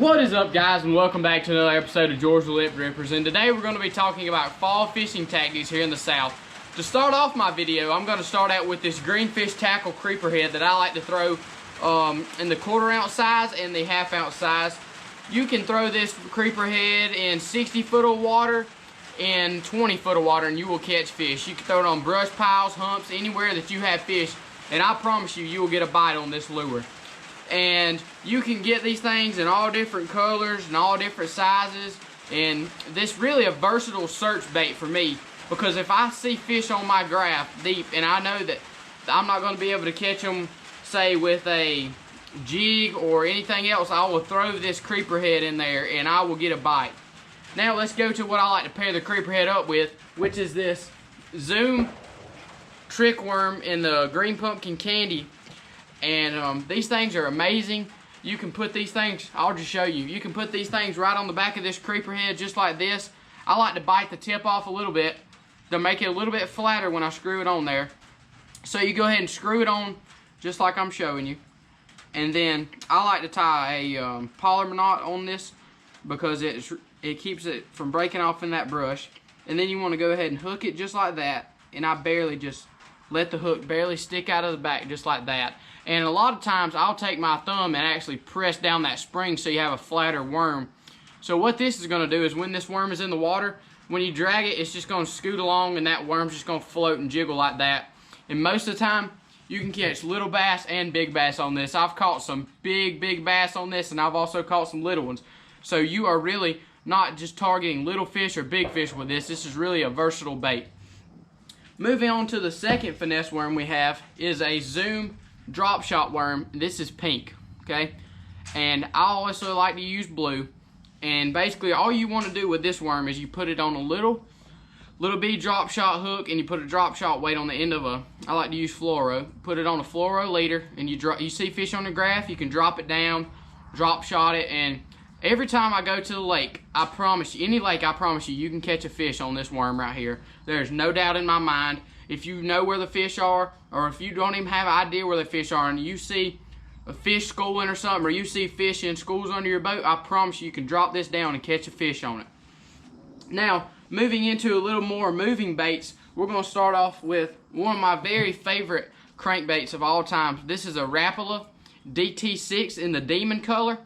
What is up, guys, and welcome back to another episode of Georgia Lip Grippers. And today we're going to be talking about fall fishing tactics here in the South. To start off my video, I'm going to start out with this greenfish tackle creeper head that I like to throw in the 1/4 ounce size and the 1/2 ounce size. You can throw this creeper head in 60 foot of water and 20 foot of water and you will catch fish. You can throw it on brush piles, humps, anywhere that you have fish, and I promise you, you will get a bite on this lure. And you can get these things in all different colors and all different sizes, and this really a versatile search bait for me, because if I see fish on my graph deep and I know that I'm not going to be able to catch them, say with a jig or anything else, I will throw this creeper head in there and I will get a bite. Now let's go to what I like to pair the creeper head up with, which is this Zoom trick worm in the green pumpkin candy. And these things are amazing. You can put these things, I'll just show you. You can put these things right on the back of this creeper head just like this. I like to bite the tip off a little bit to make it a little bit flatter when I screw it on there. So you go ahead and screw it on just like I'm showing you. And then I like to tie a polymer knot on this because it keeps it from breaking off in that brush. And then you want to go ahead and hook it just like that. And I barely just let the hook barely stick out of the back just like that. And a lot of times I'll take my thumb and actually press down that spring so you have a flatter worm. So what this is going to do is when this worm is in the water, when you drag it, it's just going to scoot along and that worm's just going to float and jiggle like that. And most of the time, you can catch little bass and big bass on this. I've caught some big bass on this, and I've also caught some little ones. So you are really not just targeting little fish or big fish with this. This is really a versatile bait. Moving on to the second finesse worm we have is a Zoom drop shot worm. This is pink, okay? And I also like to use blue. And basically all you want to do with this worm is you put it on a little bitty drop shot hook, and you put a drop shot weight on the end of I like to use fluoro. Put it on a fluoro leader, and you see fish on the graph, you can drop it down, drop shot it, and every time I go to the lake, I promise you, any lake, I promise you, you can catch a fish on this worm right here. There's no doubt in my mind. If you know where the fish are, or if you don't even have an idea where the fish are, and you see a fish schooling or something, or you see fish in schools under your boat, I promise you can drop this down and catch a fish on it. Now, moving into a little more moving baits, we're going to start off with one of my very favorite crankbaits of all time. This is a Rapala DT6 in the demon color.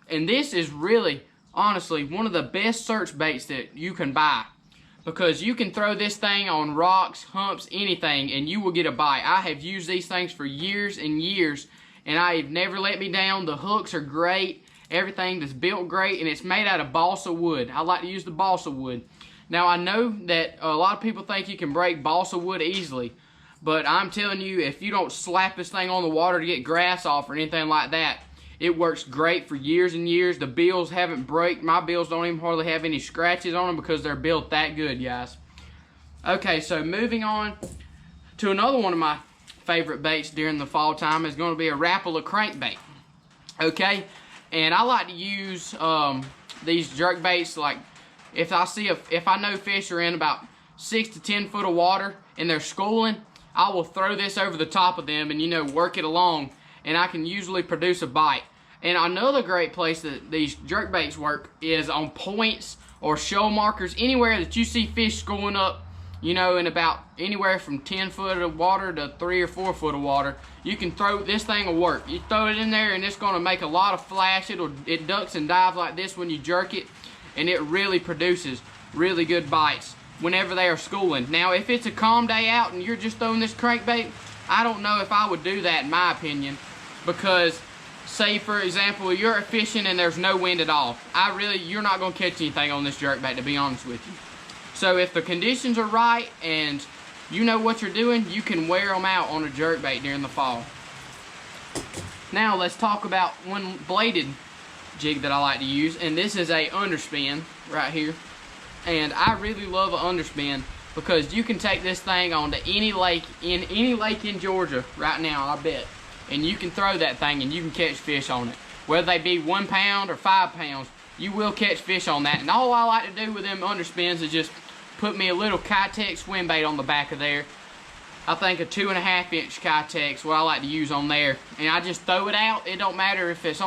And this is really, honestly, one of the best search baits that you can buy, because you can throw this thing on rocks, humps, anything, and you will get a bite. I have used these things for years and years, and I've never let me down. The hooks are great. Everything is built great, and it's made out of balsa wood. I like to use the balsa wood. Now, I know that a lot of people think you can break balsa wood easily, but I'm telling you, if you don't slap this thing on the water to get grass off or anything like that, it works great for years and years. The bills haven't broke. My bills don't even hardly have any scratches on them because they're built that good, guys. Okay, so moving on to another one of my favorite baits during the fall time is going to be a Rapala crankbait. Okay, and I like to use these jerk baits. Like if I know fish are in about 6 to 10 foot of water and they're schooling, I will throw this over the top of them and work it along, and I can usually produce a bite. And another great place that these jerk baits work is on points or shoal markers, anywhere that you see fish schooling up, in about anywhere from 10 foot of water to 3 or 4 foot of water. You can throw this thing will work. You throw it in there and it's going to make a lot of flash. It ducks and dives like this when you jerk it, and it really produces really good bites whenever they are schooling. Now, if it's a calm day out and you're just throwing this crankbait, I don't know if I would do that, in my opinion, because say for example you're fishing and there's no wind at all. You're not going to catch anything on this jerkbait, to be honest with you. So if the conditions are right and you know what you're doing, you can wear them out on a jerkbait during the fall. Now let's talk about one bladed jig that I like to use, and this is a underspin right here. And I really love an underspin because you can take this thing onto any lake in Georgia right now, I bet. And you can throw that thing and you can catch fish on it. Whether they be 1 pound or 5 pounds, you will catch fish on that. And all I like to do with them underspins is just put me a little Kitech swim bait on the back of there. I think a 2.5 inch Kitex, what I like to use on there, and I just throw it out. It don't matter if it's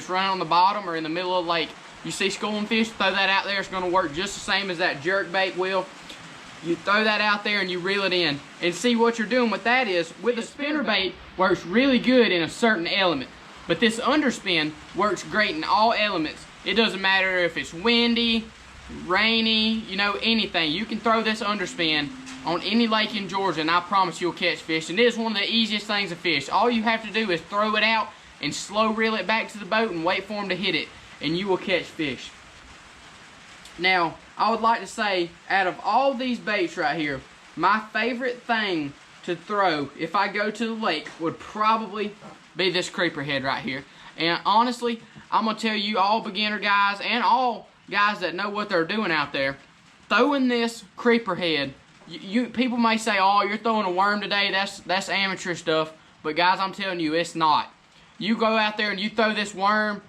running on the bottom or in the middle of the lake. You see schooling fish, throw that out there. It's going to work just the same as that jerkbait will. You throw that out there and you reel it in. And see, what you're doing with that is, with the spinnerbait, works really good in a certain element. But this underspin works great in all elements. It doesn't matter if it's windy, rainy, you know, anything. You can throw this underspin on any lake in Georgia and I promise you'll catch fish. And it is one of the easiest things to fish. All you have to do is throw it out and slow reel it back to the boat and wait for them to hit it, and you will catch fish. Now, I would like to say, out of all these baits right here, my favorite thing to throw if I go to the lake would probably be this creeper head right here. And honestly, I'm going to tell you, all beginner guys and all guys that know what they're doing out there, throwing this creeper head, people may say, oh, you're throwing a worm today, that's amateur stuff. But guys, I'm telling you, it's not. You go out there and you throw this worm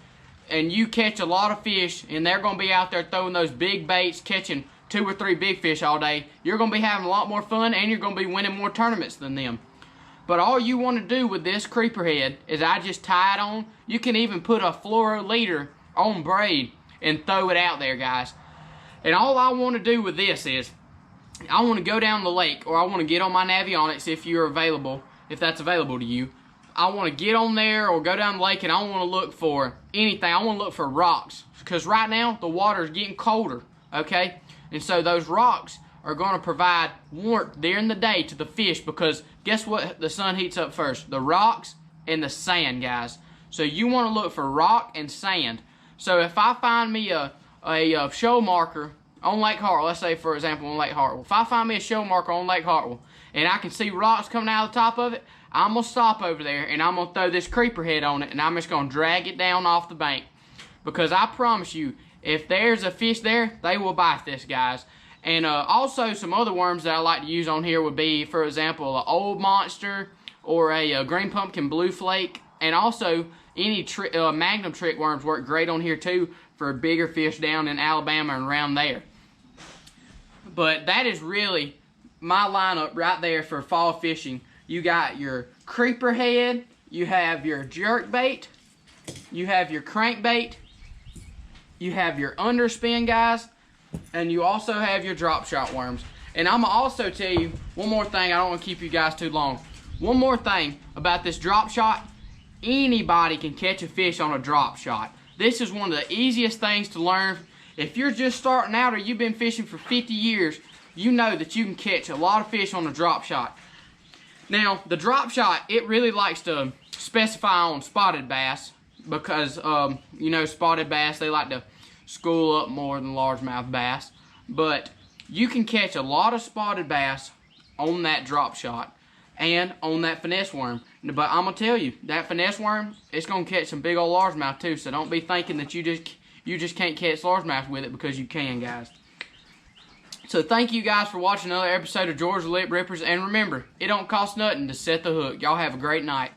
and you catch a lot of fish, and they're going to be out there throwing those big baits, catching 2 or 3 big fish all day. You're going to be having a lot more fun, and you're going to be winning more tournaments than them. But all you want to do with this creeper head is I just tie it on. You can even put a fluoro leader on braid and throw it out there, guys. And all I want to do with this is, I want to go down the lake, or I want to get on my Navionics if you're available, if that's available to you. I want to get on there or go down the lake and I want to look for anything. I want to look for rocks, because right now the water is getting colder, okay? And so those rocks are going to provide warmth during the day to the fish, because guess what the sun heats up first? The rocks and the sand, guys. So you want to look for rock and sand. So if I find me a show marker on Lake Hartwell, let's say for example on Lake Hartwell, if I find me a show marker on Lake Hartwell and I can see rocks coming out of the top of it, I'm going to stop over there and I'm going to throw this creeper head on it, and I'm just going to drag it down off the bank. Because I promise you, if there's a fish there, they will bite this, guys. And also some other worms that I like to use on here would be, for example, an old monster or a green pumpkin blue flake. And also any magnum trick worms work great on here too for bigger fish down in Alabama and around there. But that is really my lineup right there for fall fishing. You got your creeper head, you have your jerkbait, you have your crankbait, you have your underspin, guys, and you also have your drop shot worms. And I'm gonna also tell you one more thing. I don't want to keep you guys too long. One more thing about this drop shot. Anybody can catch a fish on a drop shot. This is one of the easiest things to learn. If you're just starting out or you've been fishing for 50 years, you know that you can catch a lot of fish on a drop shot. Now, the drop shot, it really likes to specify on spotted bass, because, you know, spotted bass, they like to school up more than largemouth bass. But you can catch a lot of spotted bass on that drop shot and on that finesse worm. But I'm going to tell you, that finesse worm, it's going to catch some big old largemouth too. So don't be thinking that you just can't catch largemouth with it, because you can, guys. So thank you guys for watching another episode of Georgia Lip Rippers. And remember, it don't cost nothing to set the hook. Y'all have a great night.